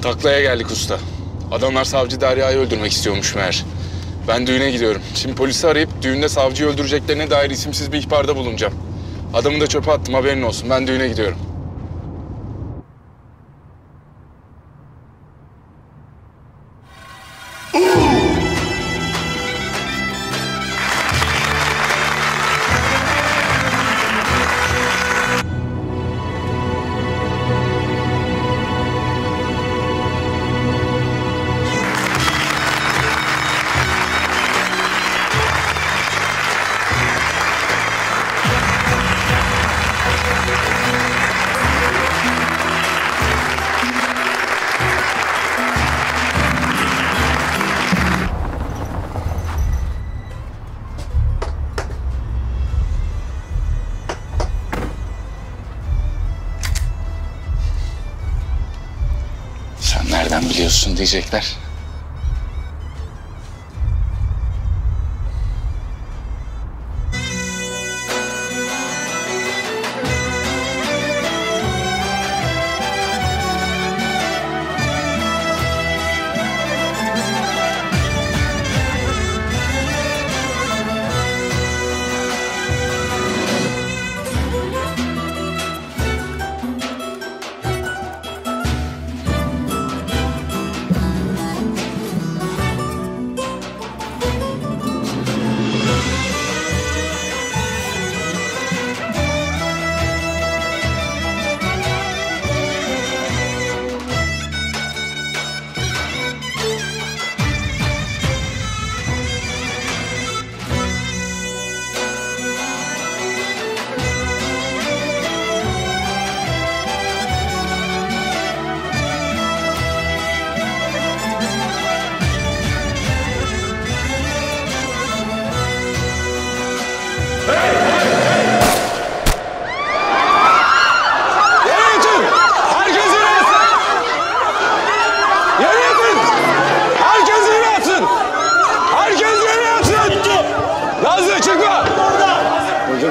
Taklaya geldik usta. Adamlar savcı Derya'yı öldürmek istiyormuş meğer. Ben düğüne gidiyorum. Şimdi polisi arayıp düğünde savcıyı öldüreceklerine dair isimsiz bir ihbarda bulunacağım. Adamı da çöpe attım, haberin olsun. Ben düğüne gidiyorum. Nereden biliyorsun diyecekler.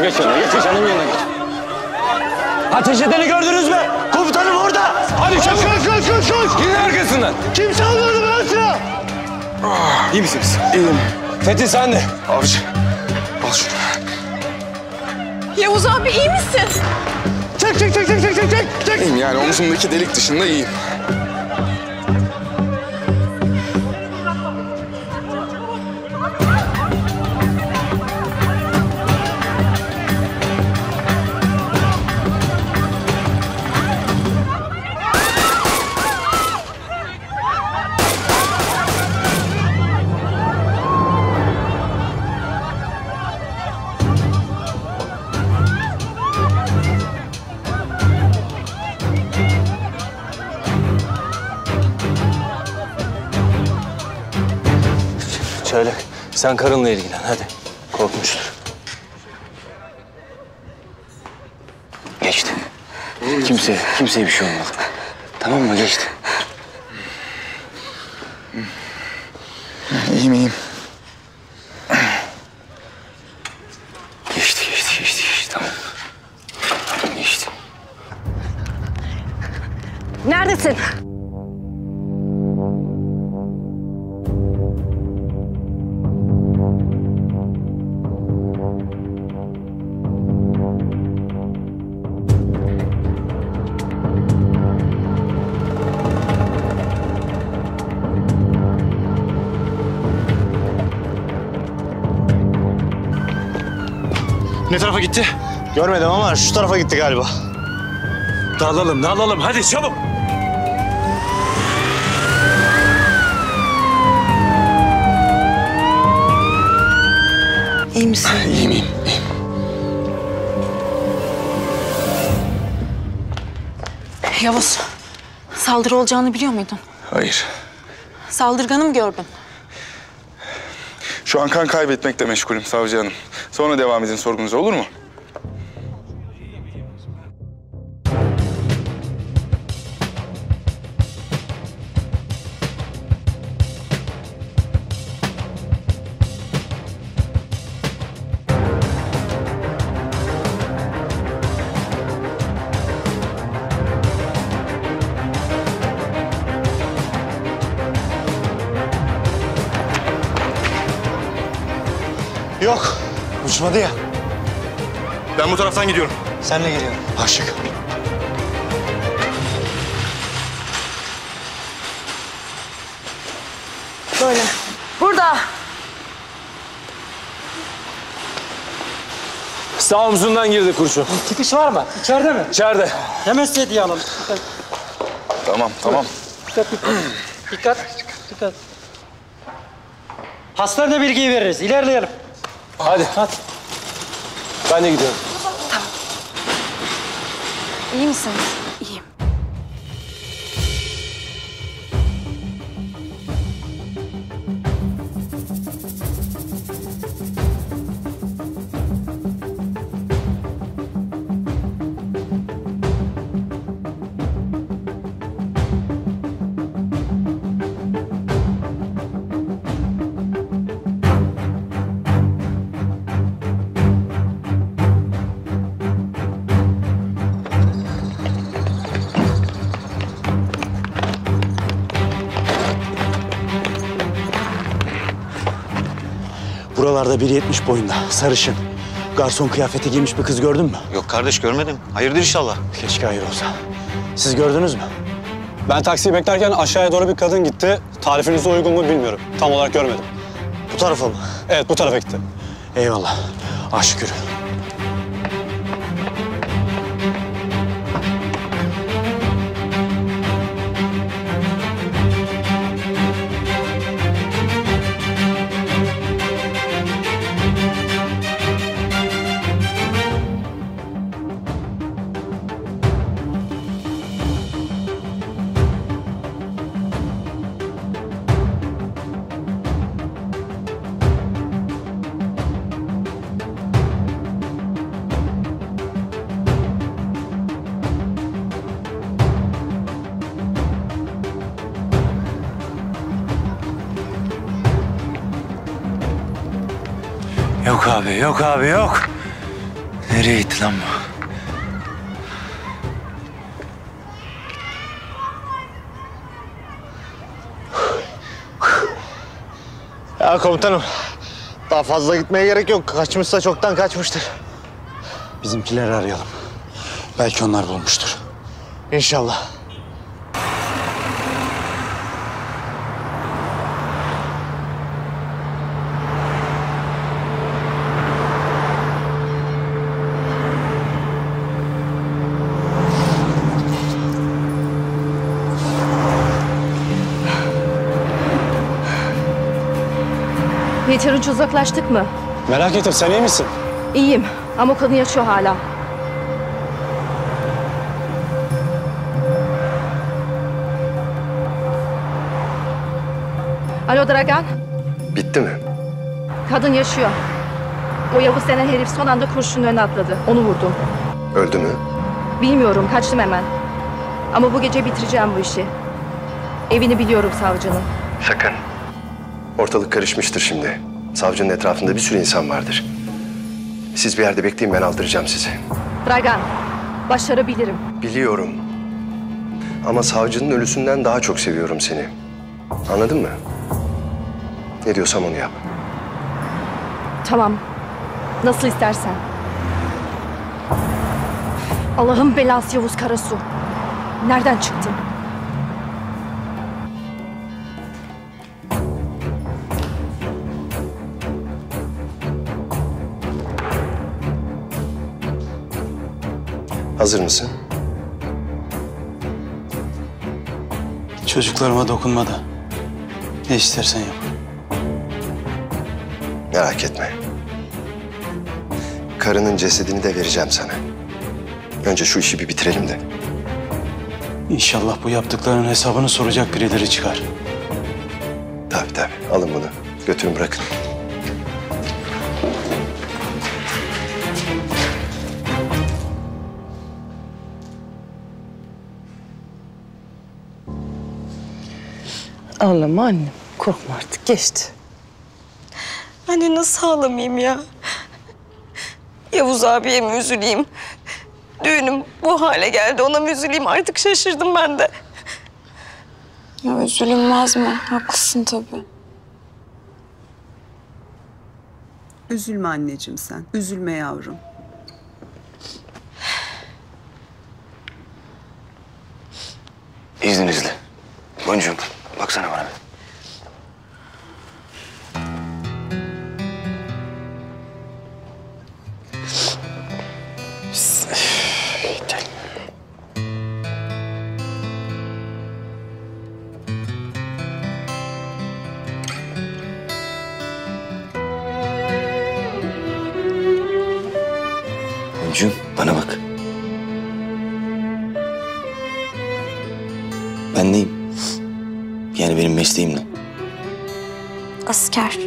Geç yanına, geç canım yanına geç. Ateş edeni gördünüz mü? Komutanım orada. Hadi çabuk. Koş. Gidin arkasından. Kimse almadı ben silah. İyi misiniz? İyiyim. Fethi sen de. Avcı, al şunu. Yavuz abi iyi misin? Çek. İyiyim yani, omzumdaki delik dışında iyiyim. Şöyle, sen karınla ilgilen hadi. Korkmuştur. Geçti. Kimseye bir şey olmadı. Tamam mı? Geçti. İyiyim. Geçti. Tamam. Geçti. Neredesin? Ne tarafa gitti? Görmedim ama şu tarafa gitti galiba. Dağılalım hadi çabuk. İyi misin? İyiyim. Yavuz, saldırı olacağını biliyor muydun? Hayır. Saldırganı mı gördün? Şu an kan kaybetmekle meşgulüm savcı hanım. Sonra devam edin sorgunuza, olur mu? Yok. Uçmadı ya. Ben bu taraftan gidiyorum. Senle geliyorum. Aşık. Böyle. Burada. Sağ omzundan girdi kurşun. Çıkış var mı? İçeride mi? İçeride. Hemen sedye alalım. Tamam. Dikkat. Hastaneye bilgiyi veririz. İlerleyelim. Hadi. Ben de gidiyorum. İyi misiniz? İyiyim. Buralarda 1.70 boyunda, sarışın. Garson kıyafeti giymiş bir kız gördün mü? Yok kardeş görmedim. Hayırdır inşallah. Keşke hayır olsa. Siz gördünüz mü? Ben taksiyi beklerken aşağıya doğru bir kadın gitti. Tarifinize uygun mu bilmiyorum. Tam olarak görmedim. Bu tarafa mı? Evet, bu tarafa gitti. Eyvallah. Aşık yürü. Yok abi, yok. Nereye gitti lan bu? Ya komutanım, daha fazla gitmeye gerek yok. Kaçmışsa çoktan kaçmıştır. Bizimkileri arayalım. Belki onlar bulmuştur. İnşallah. Yeterince uzaklaştık mı? Merak ettim, sen iyi misin? İyiyim ama kadın yaşıyor hala. Alo Dragan, Bitti mi? kadın yaşıyor. O Yavuz denen herif son anda kurşunun önüne atladı. Onu vurdum. Öldü mü? Bilmiyorum, kaçtım hemen. Ama bu gece bitireceğim bu işi. Evini biliyorum savcının. Sakın. Ortalık karışmıştır şimdi. Savcının etrafında bir sürü insan vardır. Siz bir yerde bekleyin, ben aldıracağım sizi. Dragan, başarabilirim. Biliyorum. Ama savcının ölüsünden daha çok seviyorum seni. Anladın mı? Ne diyorsam onu yap. Tamam, nasıl istersen. Allah'ın belası Yavuz Karasu. Nereden çıktın? Hazır mısın? Çocuklarıma dokunma da. Ne istersen yap. Merak etme. Karının cesedini de vereceğim sana. Önce şu işi bir bitirelim de. İnşallah bu yaptıklarının hesabını soracak birileri çıkar. Tabii. Alın bunu. Götürün bırakın. Ağlama annem. Korkma artık. Geçti. Anne nasıl ağlamayayım ya? Yavuz abiye mi üzüleyim? Düğünüm bu hale geldi. Ona mı üzüleyim? Artık şaşırdım ben de. Ya üzülünmez mi? Haklısın tabii. Üzülme anneciğim sen. Üzülme yavrum. İzninizle. Boncuğum baksana bana. Boncuğum bana bak. Ben neyim? Yani benim mesleğim ne? Asker.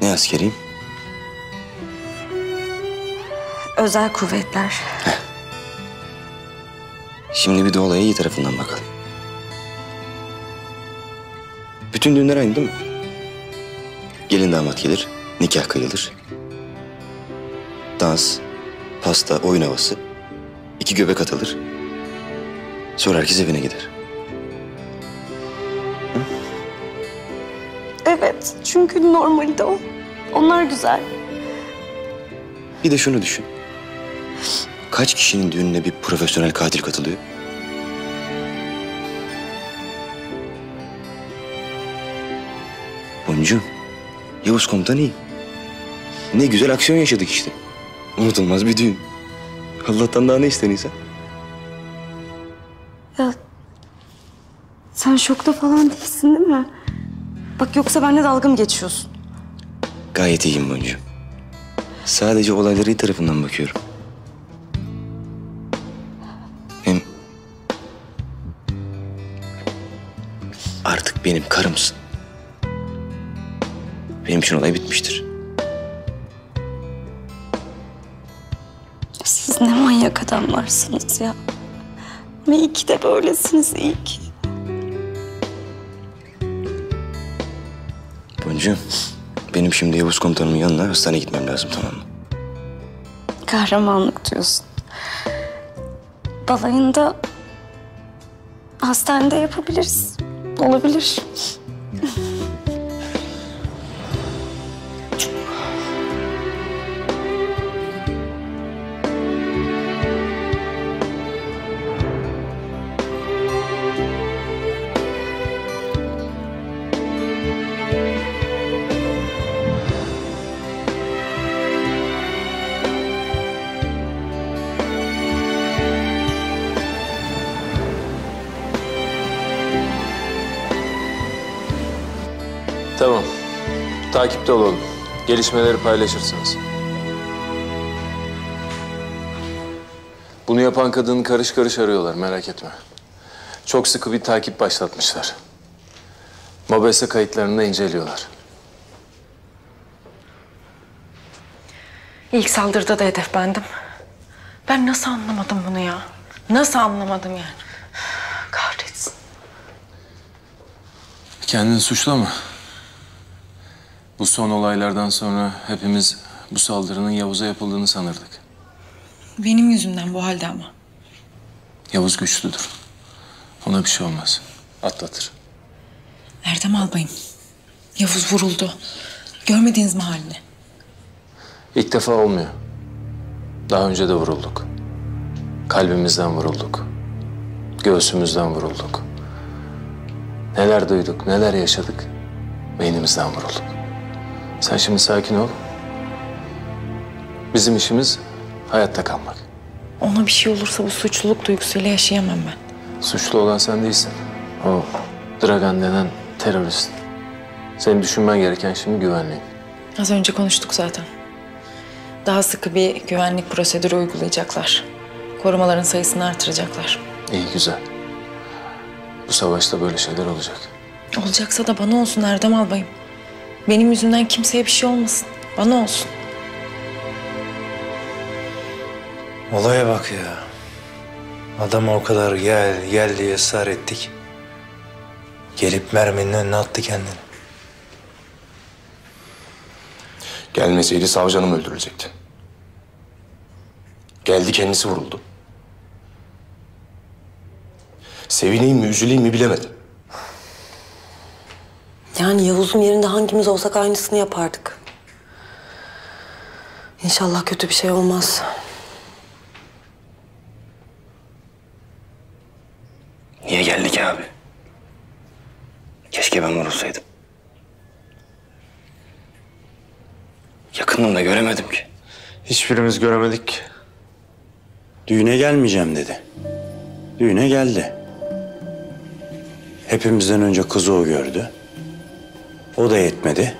Ne askeriyim? Özel kuvvetler. Şimdi bir de olaya iyi tarafından bakalım. Bütün düğünler aynı değil mi? Gelin damat gelir, nikah kıyılır. Dans, pasta, oyun havası. 2 göbek atılır. Sonra herkes evine gider. Evet, çünkü normalde o. Onlar güzel. Bir de şunu düşün. Kaç kişinin düğününe bir profesyonel katil katılıyor? Boncuğum, Yavuz komutan iyi. Ne güzel aksiyon yaşadık işte. Unutulmaz bir düğün. Allah'tan daha ne isteniyse. Ya sen şokta falan değilsin değil mi? Bak yoksa benimle dalga mı geçiyorsun? Gayet iyiyim Boncuğum. Sadece olaylara iyi tarafından bakıyorum. Hem artık benim karımsın. Benim için olay bitmiştir. Siz ne manyak adamlarsınız ya. Ama iyi ki de böylesiniz, iyi ki. Boncuğum, benim şimdi Yavuz komutanımın yanına hastaneye gitmem lazım, tamam mı? Kahramanlık diyorsun. Balayında hastanede yapabiliriz. Olabilir. Tamam. Takipte olalım. Gelişmeleri paylaşırsınız. Bunu yapan kadını karış karış arıyorlar, merak etme. Çok sıkı bir takip başlatmışlar. MOBESE kayıtlarını da inceliyorlar. İlk saldırıda da hedef bendim. Ben nasıl anlamadım bunu ya? Nasıl anlamadım yani? Kahretsin. Kendini suçlama. Bu son olaylardan sonra hepimiz bu saldırının Yavuz'a yapıldığını sanırdık. Benim yüzümden bu halde ama. Yavuz güçlüdür. Ona bir şey olmaz. Atlatır. Erdem albayım. Yavuz vuruldu. Görmediniz mi halini? İlk defa olmuyor. Daha önce de vurulduk. Kalbimizden vurulduk. Göğsümüzden vurulduk. Neler duyduk, neler yaşadık. Beynimizden vurulduk. Sen şimdi sakin ol. Bizim işimiz hayatta kalmak. Ona bir şey olursa bu suçluluk duygusuyla yaşayamam ben. Suçlu olan sen değilsin. O Dragan denen terörist. Senin düşünmen gereken şimdi güvenliğin. Az önce konuştuk zaten. Daha sıkı bir güvenlik prosedürü uygulayacaklar. Korumaların sayısını artıracaklar. İyi, güzel. Bu savaşta böyle şeyler olacak. Olacaksa da bana olsun Erdem albayım. Benim yüzümden kimseye bir şey olmasın. Bana olsun. Olaya bak ya. Adama o kadar gel gel diye ısrar ettik. Gelip merminin önüne attı kendini. Gelmeseydi savcı hanım öldürülecekti. Geldi, kendisi vuruldu. Sevineyim mi, üzüleyim mi bilemedim. Yani Yavuz'un yerinde hangimiz olsak aynısını yapardık. İnşallah kötü bir şey olmaz. Niye geldik abi? Keşke ben vurulsaydım. Yakınımda göremedim ki. Hiçbirimiz göremedik ki. Düğüne gelmeyeceğim dedi. Düğüne geldi. Hepimizden önce kızı o gördü. O da yetmedi.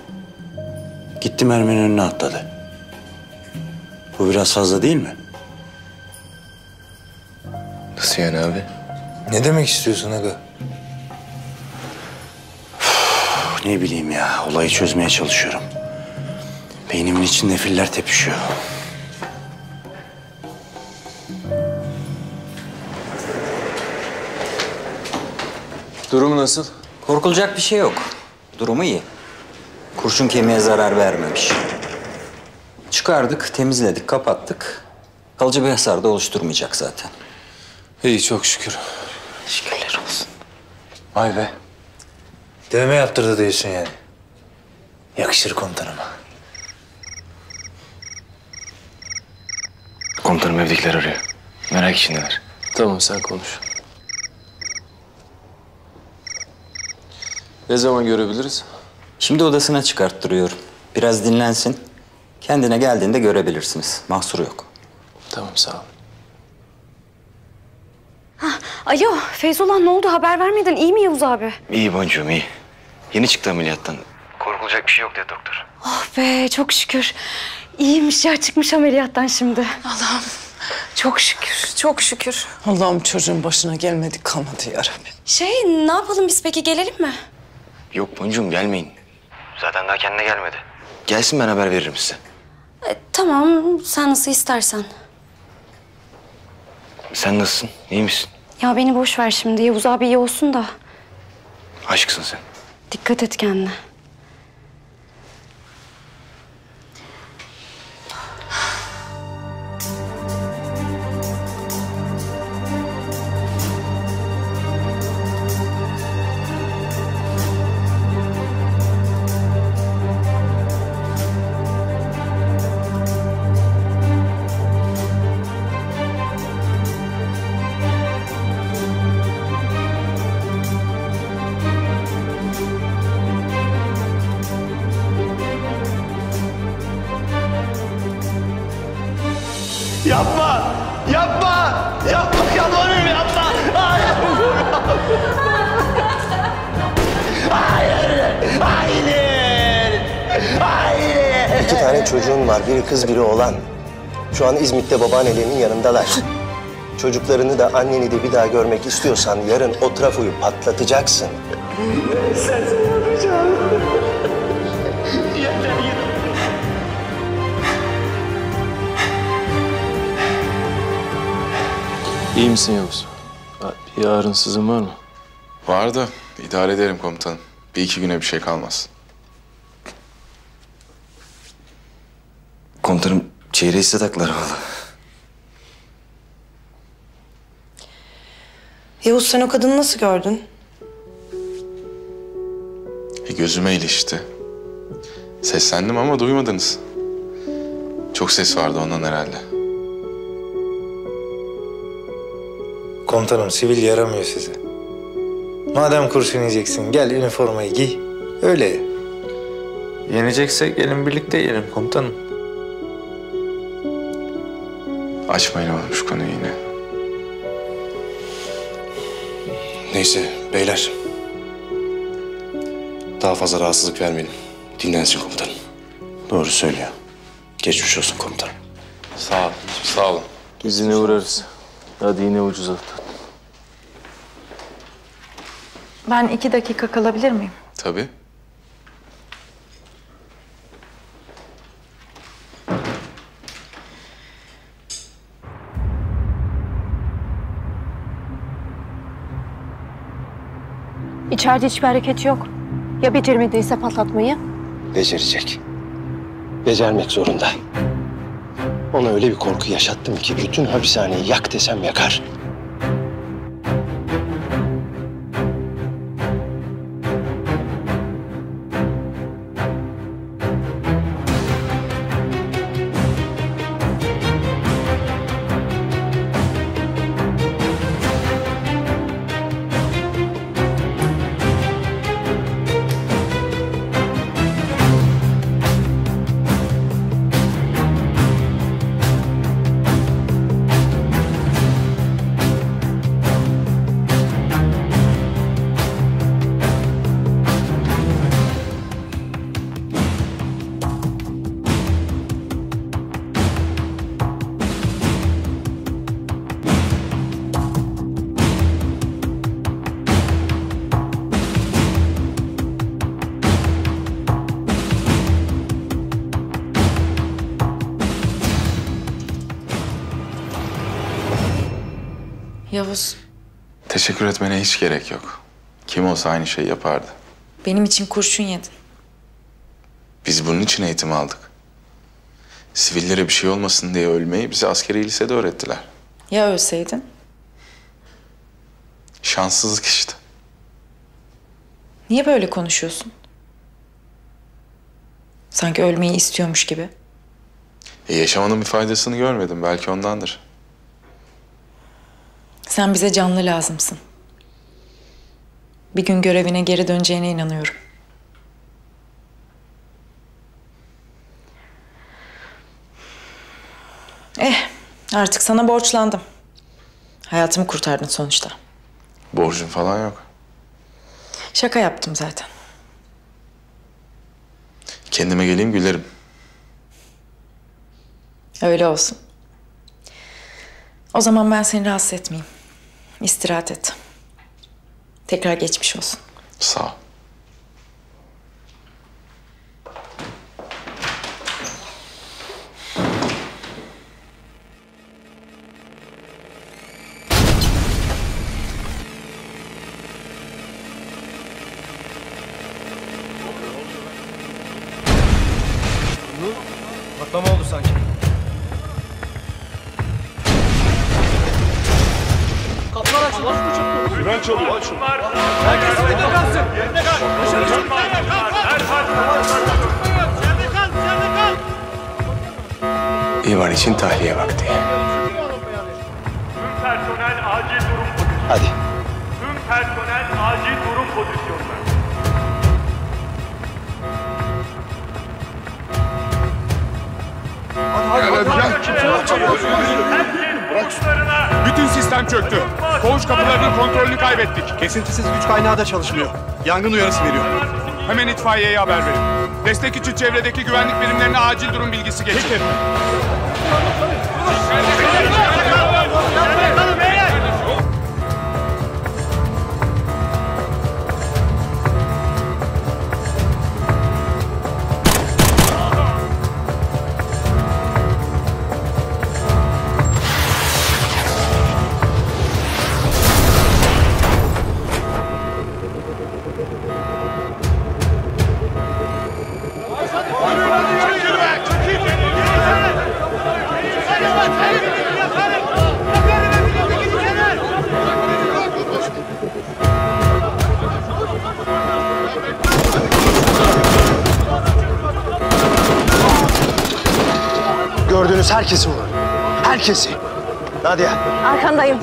Gitti merminin önüne atladı. Bu biraz fazla değil mi? Nasıl yani abi? Ne demek istiyorsun aga? Ne bileyim ya, olayı çözmeye çalışıyorum. Beynimin içinde filler tepişiyor. Durumu nasıl? Korkulacak bir şey yok. Durumu iyi. Kurşun kemiğe zarar vermemiş. Çıkardık, temizledik, kapattık. Kalıcı bir hasar da oluşturmayacak zaten. İyi, çok şükür. Şükürler olsun. Vay be. Dövme yaptırdı diyorsun yani. Yakışır komutanıma. Komutanım evdekiler arıyor. Merak içindeler. Tamam, sen konuş. Ne zaman görebiliriz? Şimdi odasına çıkarttırıyorum. Biraz dinlensin. Kendine geldiğinde görebilirsiniz. Mahsur yok. Tamam, sağ ol. Alo Feyzullah, ne oldu? Haber vermedin. İyi mi Yavuz abi? İyi boncuğum iyi. Yeni çıktı ameliyattan. Korkulacak bir şey yok dedi doktor. Oh be, çok şükür. İyiymiş ya, çıkmış ameliyattan şimdi. Allah'ım çok şükür, çok şükür. Allah'ım çocuğun başına gelmedik kalmadı yarabbim. Ne yapalım biz peki, gelelim mi? Yok boncuğum gelmeyin. Zaten daha kendine gelmedi. Gelsin ben haber veririm size. Tamam, sen nasıl istersen. Sen nasılsın? İyi misin? Ya beni boş ver şimdi, Yavuz abi iyi olsun da. Aşksın sen. Dikkat et kendine. Yapma! Yapma! Yapma! Yalvarırım yapma! Hayır! Hayır! Hayır! Hayır! 2 tane çocuğun var. Biri kız, biri oğlan. Şu an İzmit'te babaannelerinin yanındalar. Çocuklarını da anneni de bir daha görmek istiyorsan yarın o trafoyu patlatacaksın. Sensiz yapacağım. Yeter git. İyi misin Yavuz? Bir ağrınsızın var mı? Var da idare ederim komutanım. 1-2 güne bir şey kalmaz. Komutanım çeyreği size taktılar valla. Yavuz sen o kadını nasıl gördün? Gözüme ilişti. Seslendim ama duymadınız. Çok ses vardı ondan herhalde. Komutanım sivil yaramıyor size. Madem kurşun yiyeceksin gel üniformayı giy. Öyle ye. Yeneceksek gelin birlikte yiyelim komutanım. Açmayın oğlum şu konuyu yine. Neyse beyler. Daha fazla rahatsızlık vermeyelim. Dinlensin komutanım. Doğru söylüyor. Geçmiş olsun komutanım. Sağ ol, sağ olun. İzine uğrarız. Hadi yine ucuz atlat. Ben 2 dakika kalabilir miyim? Tabii. İçeride hiçbir hareket yok. Ya beceremediyse patlatmayı? Becerecek. Becermek zorunda. Ona öyle bir korku yaşattım ki bütün hapishaneyi yak desem yakar. Yavuz, Teşekkür etmene hiç gerek yok. Kim olsa aynı şeyi yapardı. benim için kurşun yedin. Biz bunun için eğitim aldık. Sivillere bir şey olmasın diye ölmeyi bize askeri lisede öğrettiler. Ya ölseydin? Şanssızlık işte. Niye böyle konuşuyorsun? Sanki ölmeyi istiyormuş gibi. Yaşamanın bir faydasını görmedim. Belki ondandır. Sen bize canlı lazımsın. Bir gün görevine geri döneceğine inanıyorum. Artık sana borçlandım. Hayatımı kurtardın sonuçta. Borcun falan yok. Şaka yaptım zaten. Kendime geleyim gülerim. Öyle olsun. O zaman ben seni rahatsız etmeyeyim. İstirahat et. Tekrar geçmiş olsun. Sağ ol. Patlama oldu sanki. Kapılar açıldı. Fren çalıyor. Aç şunu. Herkes yerinde kalsın. Yerinde kal. Dışarı çık. Yerinde kal. Yerde kal. İvan için tahliye vakti. Tüm personel acil durum pozisyonu. Hadi. Tüm personel acil durum pozisyonuna. Bütün sistem çöktü. Koğuş kapılarının kontrolünü kaybettik. Kesintisiz güç kaynağı da çalışmıyor. Yangın uyarısı veriyor. Hemen itfaiyeye haber verin. Destek için çevredeki güvenlik birimlerine acil durum bilgisi geçin. Gördüğünüz herkesi vurun. Herkesi. Nadia. Arkandayım.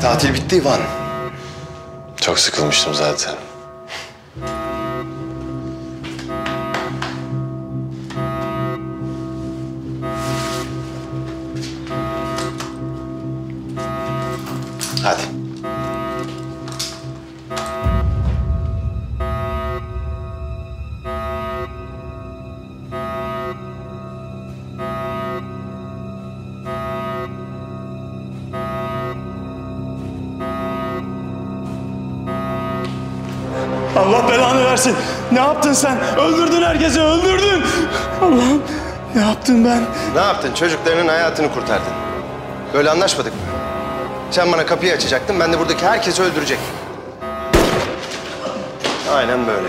Tatil bitti İvan. Çok sıkılmıştım zaten. Hadi. Allah belanı versin. Ne yaptın sen? Öldürdün herkesi, öldürdün. Allah'ım ne yaptım ben? Ne yaptın? Çocuklarının hayatını kurtardın. Böyle anlaşmadık mı? Sen bana kapıyı açacaktın, ben de buradaki herkesi öldürecektim. Aynen böyle.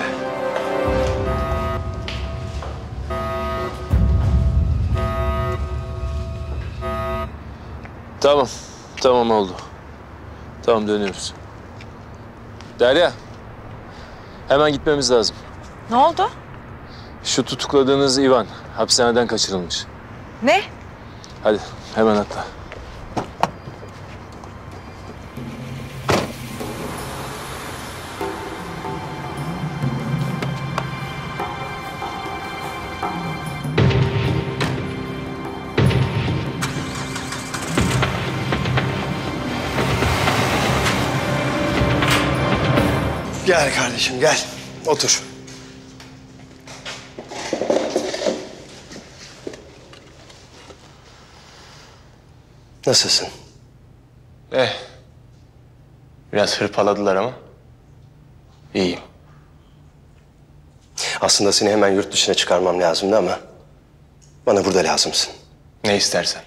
Tamam. Tamam oldu. Tamam dönüyoruz. Derya. Hemen gitmemiz lazım. Ne oldu? Şu tutukladığınız Ivan hapishaneden kaçırılmış. Ne? Hadi hemen atla. Gel kardeşim gel. Otur. Nasılsın? Biraz hırpaladılar ama iyiyim. Aslında seni hemen yurt dışına çıkarmam lazımdı ama bana burada lazımsın. Ne istersen.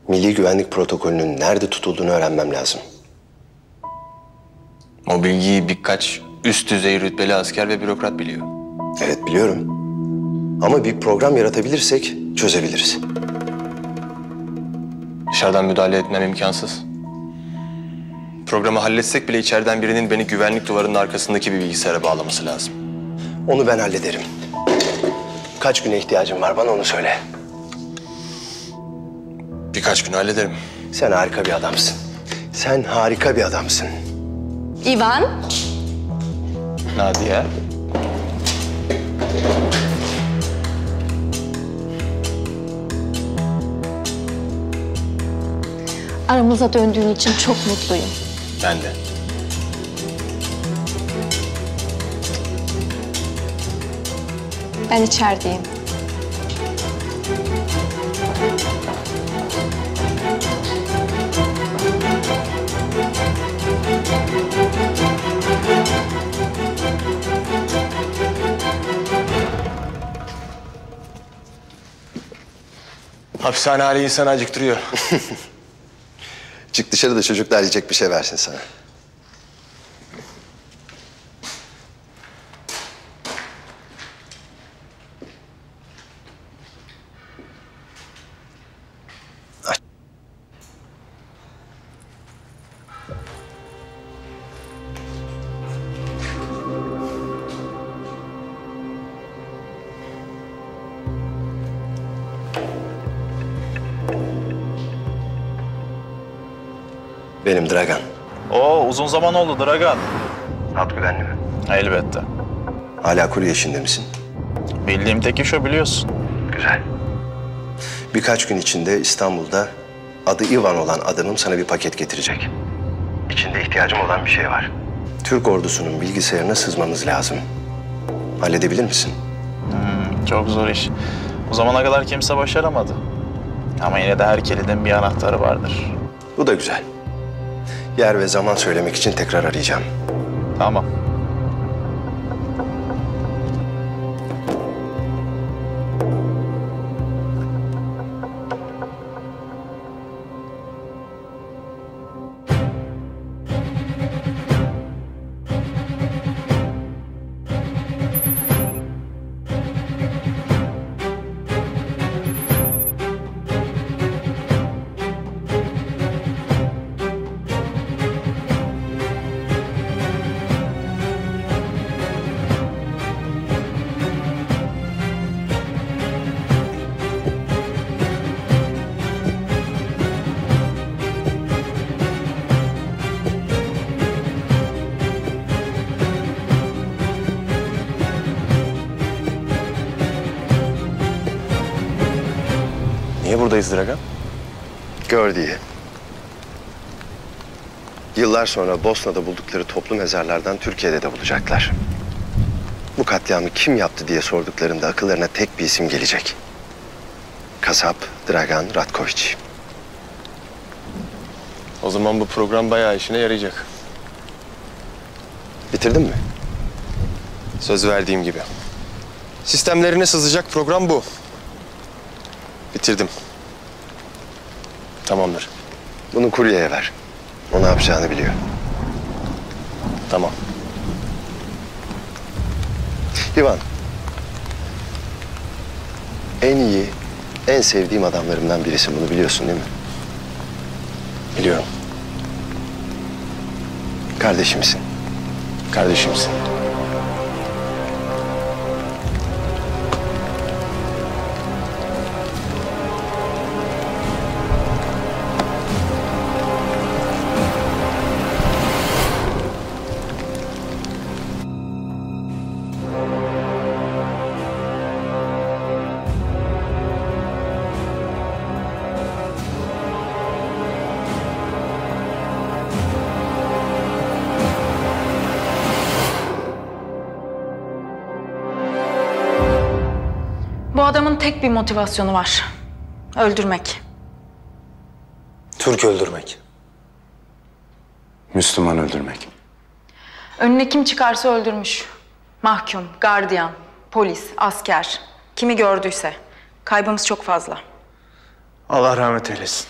Milli güvenlik protokolünün nerede tutulduğunu öğrenmem lazım. O bilgiyi birkaç üst düzey rütbeli asker ve bürokrat biliyor. Evet biliyorum. Ama bir program yaratabilirsek çözebiliriz. Dışarıdan müdahale etmem imkansız. Programı halletsek bile içeriden birinin beni güvenlik duvarının arkasındaki bir bilgisayara bağlaması lazım. Onu ben hallederim. Kaç güne ihtiyacın var bana onu söyle. Birkaç gün hallederim. Sen harika bir adamsın. Sen harika bir adamsın. Ivan. Nadia. Aramıza döndüğün için çok mutluyum. Ben de. Ben içerideyim. Hapishane hali insanı acıktırıyor. Çık dışarı da çocuklar yiyecek bir şey versin sana. Benim Dragan. Oo, uzun zaman oldu Dragan. Hat güvenli mi? Elbette. Hala kurye işinde misin? Bildiğim tek iş o, biliyorsun. Güzel. Birkaç gün içinde İstanbul'da adı Ivan olan adamım sana bir paket getirecek. İçinde ihtiyacım olan bir şey var. Türk ordusunun bilgisayarına sızmamız lazım. Halledebilir misin? Çok zor iş. Bu zamana kadar kimse başaramadı. Ama yine de her kilidin bir anahtarı vardır. Bu da güzel. Yer ve zaman söylemek için tekrar arayacağım. Tamam. Niye buradayız Dragan? Gör diye. Yıllar sonra Bosna'da buldukları toplu mezarlardan Türkiye'de de bulacaklar. Bu katliamı kim yaptı diye sorduklarında akıllarına tek bir isim gelecek. Kasap Dragan Ratkoviç. O zaman bu program bayağı işine yarayacak. Bitirdin mi? Söz verdiğim gibi. Sistemlerine sızacak program bu. Bitirdim. Tamamdır. Bunu kuryeye ver. O ne yapacağını biliyor. Tamam. İvan. En iyi, en sevdiğim adamlarımdan birisin. Bunu biliyorsun değil mi? Biliyorum. Kardeşimsin. Kardeşimsin. Bu adamın tek bir motivasyonu var. Öldürmek. Türk öldürmek. Müslüman öldürmek. Önüne kim çıkarsa öldürmüş. Mahkum, gardiyan, polis, asker. Kimi gördüyse. Kaybımız çok fazla. Allah rahmet eylesin.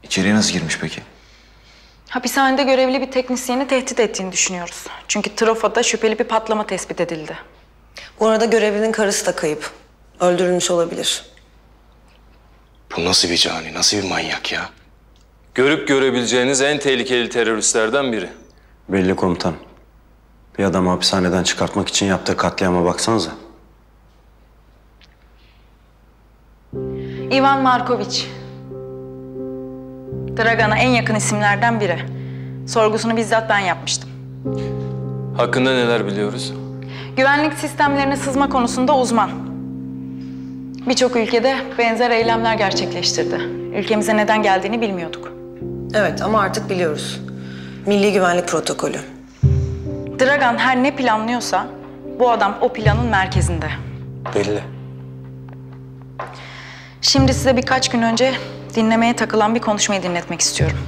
İçeriye nasıl girmiş peki? Hapishanede görevli bir teknisyeni tehdit ettiğini düşünüyoruz. Çünkü trafoda şüpheli bir patlama tespit edildi. Bu arada görevlinin karısı da kayıp. Öldürülmüş olabilir. Bu nasıl bir cani, nasıl bir manyak ya? Görüp görebileceğiniz en tehlikeli teröristlerden biri. Belli komutan. Bir adamı hapishaneden çıkartmak için yaptığı katliama baksanıza. Ivan Markoviç. Dragan'a en yakın isimlerden biri. Sorgusunu bizzat ben yapmıştım. Hakkında neler biliyoruz? Güvenlik sistemlerine sızma konusunda uzman. Birçok ülkede benzer eylemler gerçekleştirdi. Ülkemize neden geldiğini bilmiyorduk. Evet ama artık biliyoruz. Milli Güvenlik Protokolü. Dragan her ne planlıyorsa bu adam o planın merkezinde. Belli. Şimdi size birkaç gün önce dinlemeye takılan bir konuşmayı dinletmek istiyorum.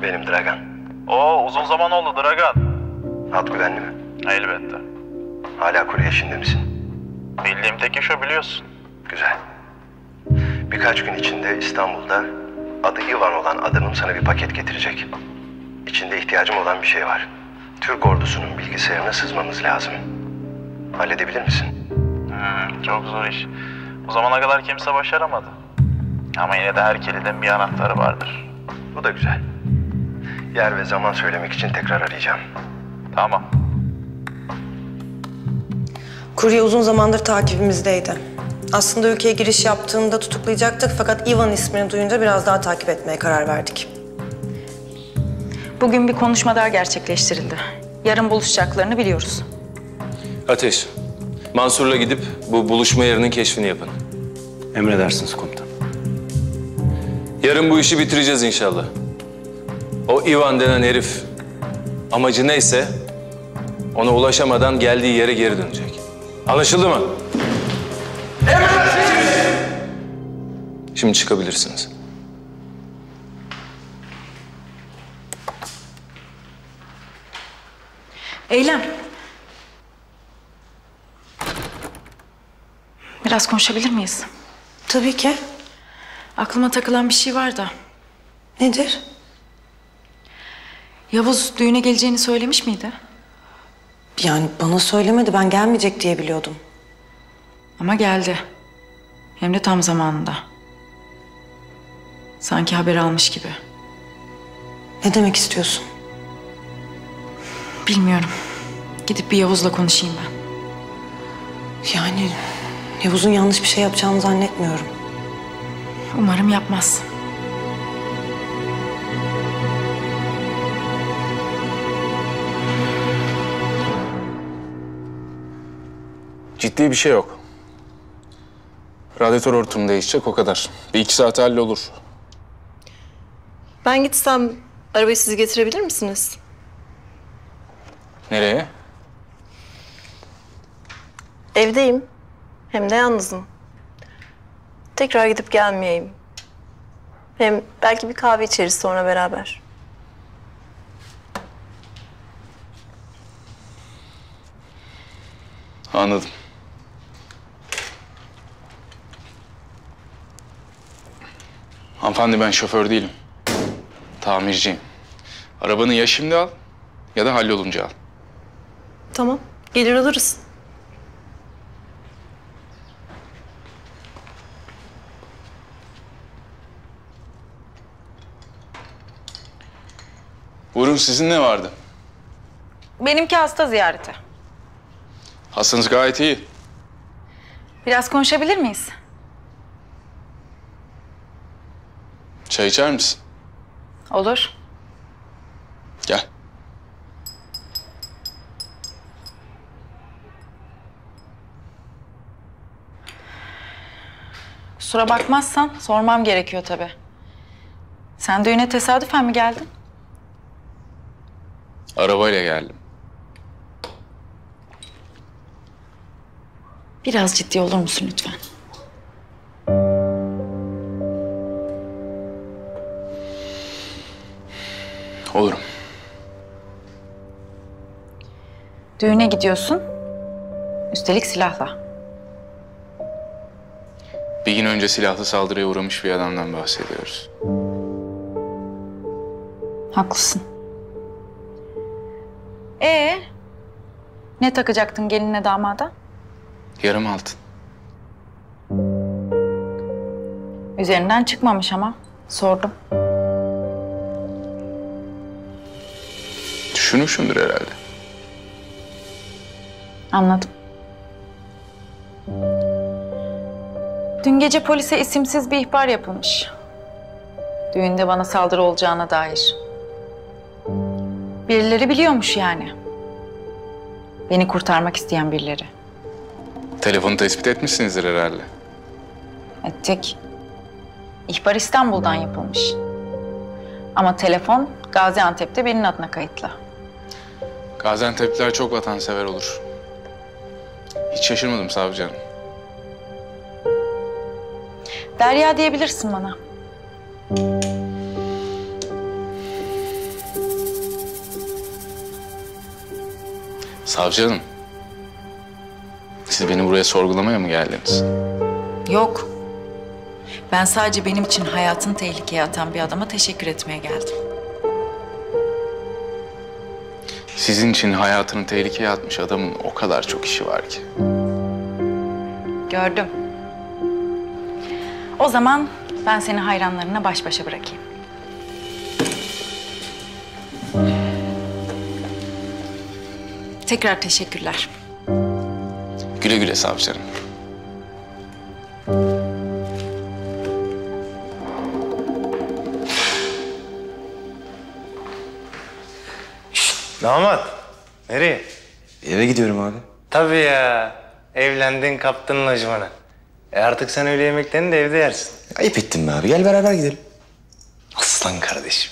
Benim Dragan. Oo, uzun zaman oldu Dragan. Hat güvenli mi? Elbette. Hala kurye işinde misin? Bildiğim tek iş o, biliyorsun. Güzel. Birkaç gün içinde İstanbul'da adı Ivan olan adamım sana bir paket getirecek. İçinde ihtiyacım olan bir şey var. Türk ordusunun bilgisayarına sızmamız lazım. Halledebilir misin? Çok zor iş. Bu zamana kadar kimse başaramadı. Ama yine de her kilidin bir anahtarı vardır. Bu da güzel. Yer ve zaman söylemek için tekrar arayacağım. Tamam. Kurye uzun zamandır takibimizdeydi. Aslında ülkeye giriş yaptığında tutuklayacaktık fakat Ivan ismini duyunca biraz daha takip etmeye karar verdik. Bugün bir konuşma daha gerçekleştirildi. Yarın buluşacaklarını biliyoruz. Ateş, Mansur'la gidip bu buluşma yerinin keşfini yapın. Emredersiniz komutan. Yarın bu işi bitireceğiz inşallah. O Ivan denen herif amacı neyse ona ulaşamadan geldiği yere geri dönecek. Anlaşıldı mı? Emredersiniz. Şimdi çıkabilirsiniz. Eylem. Biraz konuşabilir miyiz? Tabii ki. Aklıma takılan bir şey var da. Nedir? Yavuz düğüne geleceğini söylemiş miydi? Yani bana söylemedi. Ben gelmeyecek diye biliyordum. Ama geldi. Hem de tam zamanında. Sanki haber almış gibi. Ne demek istiyorsun? Bilmiyorum. Gidip bir Yavuz'la konuşayım ben. Yani Yavuz'un yanlış bir şey yapacağını zannetmiyorum. Umarım yapmaz. Ciddi bir şey yok. Radyatör hortumu değişecek, o kadar. Bir iki saate hallolur. Ben gitsem arabayı siz getirebilir misiniz? Nereye? Evdeyim. Hem de yalnızım. Tekrar gidip gelmeyeyim. Hem belki bir kahve içeriz sonra beraber. Anladım. Hanımefendi ben şoför değilim. Tamirciyim. Arabanı ya şimdi al ya da hallolunca al. Tamam, gelir alırız. Buyurun sizin ne vardı? Benimki hasta ziyareti. Hastanız gayet iyi. Biraz konuşabilir miyiz? Çay içer misin? Olur. Gel. Kusura bakmazsan sormam gerekiyor tabii. Sen düğüne tesadüfen mi geldin? Arabayla geldim. Biraz ciddi olur musun lütfen? Olurum. Düğüne gidiyorsun. Üstelik silahla. Bir gün önce silahlı saldırıya uğramış bir adamdan bahsediyoruz. Haklısın. Ne takacaktın gelinle damada? Yarım altın. Üzerinden çıkmamış ama. Sordum. Düşünmüşsündür herhalde. Anladım. Dün gece polise isimsiz bir ihbar yapılmış. Düğünde bana saldırı olacağına dair. Birileri biliyormuş yani. Beni kurtarmak isteyen birileri. Telefonu tespit etmişsinizdir herhalde. Ettik. İhbar İstanbul'dan yapılmış. Ama telefon Gaziantep'te birinin adına kayıtlı. Gaziantep'liler çok vatansever olur. Hiç şaşırmadım savcı hanım. Derya diyebilirsin bana. Savcı hanım. Siz beni buraya sorgulamaya mı geldiniz? Yok. Ben sadece benim için hayatını tehlikeye atan bir adama teşekkür etmeye geldim. Sizin için hayatını tehlikeye atmış adamın o kadar çok işi var ki. Gördüm. O zaman ben seni hayranlarına baş başa bırakayım. Tekrar teşekkürler. Güle güle savcı hanım. Damat, nereye? Eve gidiyorum abi. Tabii ya. Evlendin, kaptın lojmanı. Artık sen öğle yemeklerini de evde yersin. Ayıp ettin be abi. Gel beraber gidelim. Aslan kardeşim.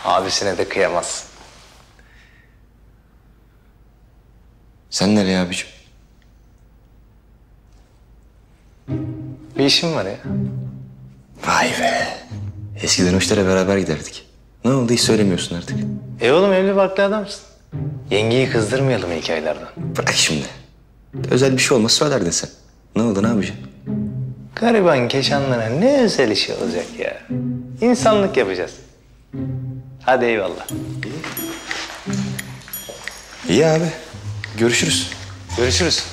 Abisine de kıyamazsın. Sen nereye abiciğim? Bir işim var ya. Vay be. Eskiden hoşlara beraber giderdik. Ne oldu hiç söylemiyorsun artık. Oğlum evli barklı adamsın. Yengeyi kızdırmayalım hikayelerden. Bırak şimdi. Özel bir şey olmasa söylerdin sen. Ne oldu ne yapacaksın? Gariban Keşanlara ne özel işi olacak ya. İnsanlık yapacağız. Hadi eyvallah. İyi abi. Görüşürüz. Görüşürüz.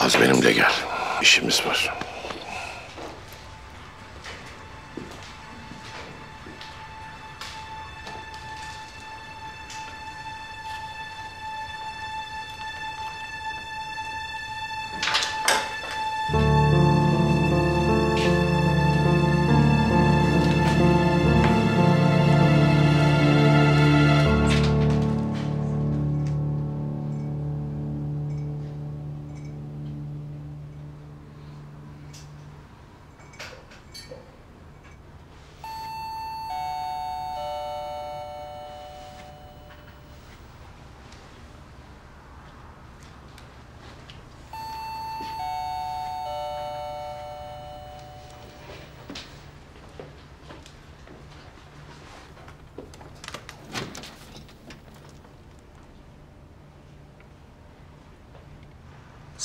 Az benimle gel. İşimiz var.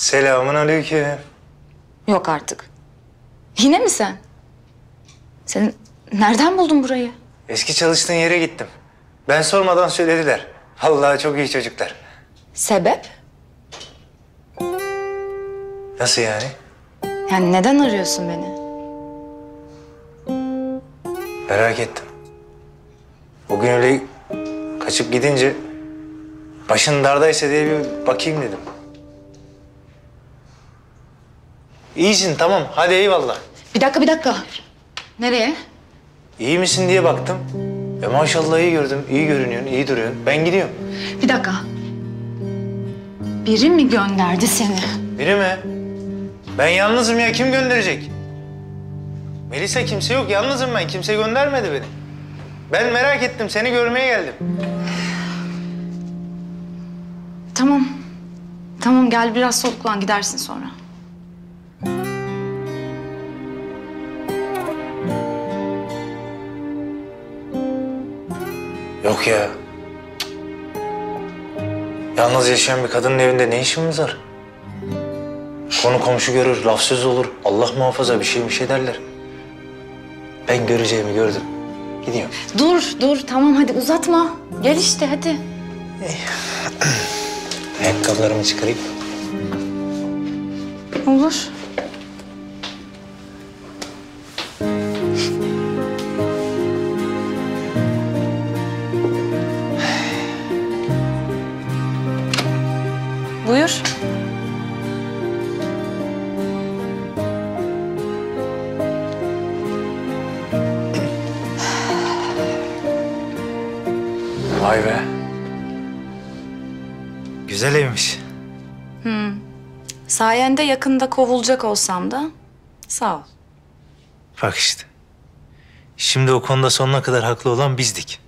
Selamun aleyküm. Yok artık. Yine mi sen? Sen nereden buldun burayı? Eski çalıştığın yere gittim. Ben sormadan söylediler. Vallahi çok iyi çocuklar. Sebep? Nasıl yani? Yani neden arıyorsun beni? Merak ettim. O gün öyle kaçıp gidince başın dardaysa diye bir bakayım dedim. İyisin tamam hadi eyvallah. Bir dakika. Nereye? İyi misin diye baktım. Maşallah iyi gördüm, iyi görünüyorsun, iyi duruyorsun. Ben gidiyorum. Bir dakika. Biri mi gönderdi seni? Biri mi? Ben yalnızım ya, kim gönderecek? Melisa kimse yok, yalnızım ben. Kimse göndermedi beni. Ben merak ettim, seni görmeye geldim. Tamam gel biraz soluklan gidersin sonra. Yok ya. Cık. Yalnız yaşayan bir kadının evinde ne işimiz var? Konu komşu görür, laf söz olur. Allah muhafaza bir şey derler. Ben göreceğimi gördüm. Gidiyorum. Dur tamam hadi uzatma. Gel işte hadi. Ayakkabılarımı çıkarayım. Olur. Buyur. Vay be. Güzel evmiş. Sayende yakında kovulacak olsam da sağ ol. Bak işte. Şimdi o konuda sonuna kadar haklı olan bizdik.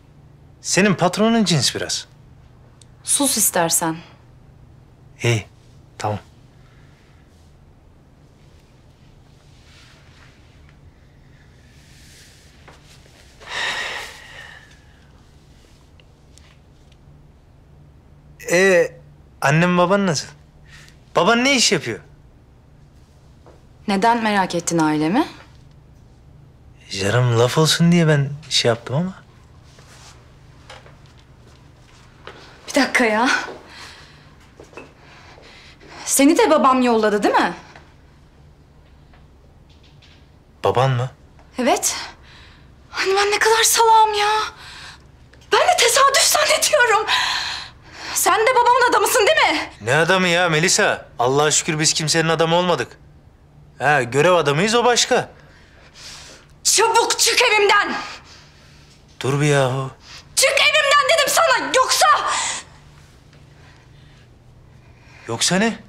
Senin patronun cins biraz. Sus istersen. İyi, tamam. Annem baban nasıl? Baban ne iş yapıyor? Neden merak ettin ailemi? Canım laf olsun diye ben şey yaptım ama. Bir dakika ya. Seni de babam yolladı değil mi? Baban mı? Evet. Hani ben ne kadar salağım ya. Ben de tesadüf zannediyorum. Sen de babamın adamısın değil mi? Ne adamı ya Melisa? Allah'a şükür biz kimsenin adamı olmadık. Ha, görev adamıyız o başka. Çabuk çık evimden. Dur bir yahu. Çık evimden dedim sana yoksa... Yoksa ne?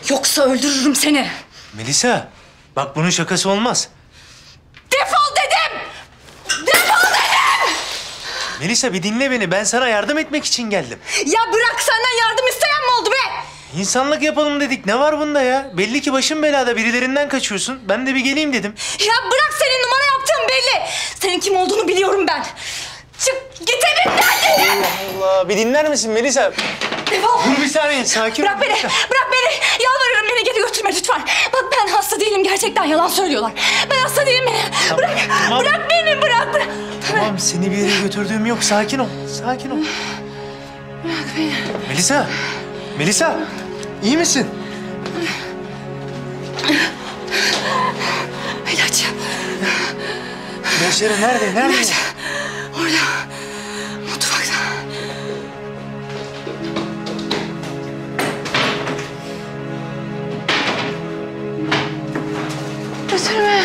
Yoksa öldürürüm seni. Melisa, bak bunun şakası olmaz. Defol dedim! Defol dedim! Melisa bir dinle beni. Ben sana yardım etmek için geldim. Ya bırak senden yardım isteyen mi oldu be? İnsanlık yapalım dedik. Ne var bunda ya? Belli ki başın belada. Birilerinden kaçıyorsun. Ben de bir geleyim dedim. Ya bırak senin numara yaptığın belli. Senin kim olduğunu biliyorum ben. Çık git evimden dedim. Allah Allah. Bir dinler misin Melisa? Defol. Dur bir saniye. Sakin ol. Bırak beni. Bırak beni. Yalvarırım beni geri götürme lütfen. Bak ben hasta değilim. Gerçekten yalan söylüyorlar. Ben hasta değilim beni. Tamam, Bırak. tamam. Bırak beni. Bırak. Tamam seni bir yere götürdüğüm yok. Sakin ol. Sakin ol. Bırak beni. Melisa. Melisa. İyi misin? İlaç. İlaçları nerede? Nerede? İlaç. Orada. Mutfakta. Götürme.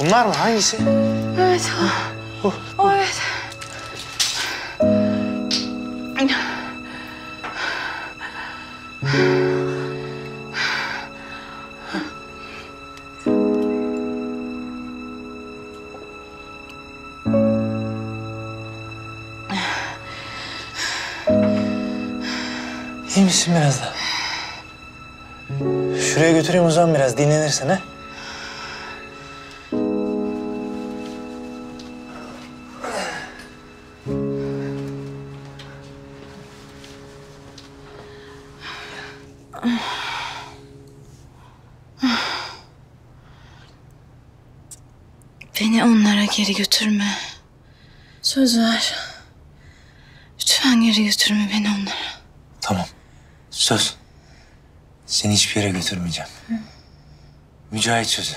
Bunlar mı? Hangisi? Evet. O evet. İyi misin biraz da? Şuraya götüreyim o zaman biraz dinlenirsin ha? Beni onlara geri götürme. Söz ver. Lütfen geri götürme beni onlara. Tamam. Söz. Seni hiçbir yere götürmeyeceğim. Mücahit sözü.